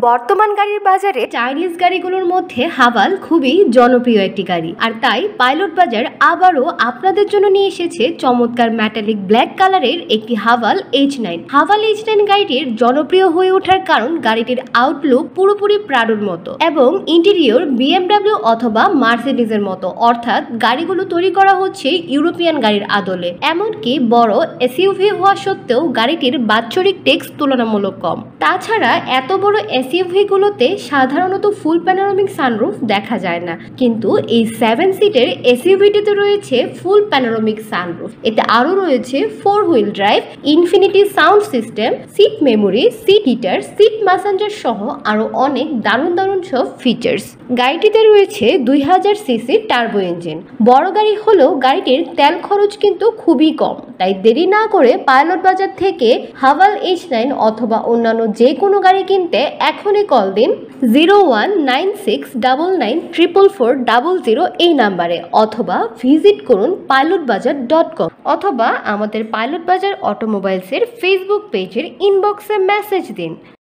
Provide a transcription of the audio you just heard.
বর্তমান গাড়ির বাজারে চাইনিজ গাড়িগুলোর মধ্যে হাভাল খুবই জনপ্রিয় একটি গাড়ি, আর তাই পাইলট বাজার আবারও আপনাদের জন্য নিয়ে এসেছে চমৎকার মেটালিক ব্ল্যাক কালারের একটি হাভাল H9। হাভাল H9 গাড়িটির জনপ্রিয় হয়ে ওঠার কারণ গাড়িটির আউটলুক পুরোপুরি প্রাডোর মতো এবং ইন্টেরিয়র BMW অথবা মার্সিডিজের মতো, অর্থাৎ গাড়িগুলো তৈরি করা হচ্ছে ইউরোপিয়ান গাড়ির আদলে। এমনকি বড় এসইউভি হওয়া সত্ত্বেও গাড়িটির বাৎসরিক ট্যাক্স তুলনামূলক কম। তাছাড়া এত বড় এসইউভি গুলোতে সাধারণত ফুল প্যানোরামিক সানরুফ দেখা যায় না, কিন্তু এই 7 সিটের এসইউভিটিতে রয়েছে ফুল প্যানোরামিক সানরুফ। এতে আরও রয়েছে 4 wheel drive, infinity sound system, seat memory, seat heater, seat massager সহ আরও অনেক দারুণ দারুণ সব ফিচার্স। গাড়িটিতে রয়েছে 2000 সিসি টার্বো ইঞ্জিন। বড় গাড়ি হলেও গাড়িটির তেল খরচ কিন্তু খুবই কম, তাই দেরি না করে পাইলট বাজার থেকে হাভাল H9 অথবা অন্যান্য যে কোনো গাড়ি কিনতে এখনই কল দিন 019699444400 এই নাম্বারে, অথবা ভিজিট করুন pilotbazaar.com, অথবা আমাদের পাইলট বাজার অটোমোবাইলসের ফেসবুক পেজের ইনবক্সে মেসেজ দিন।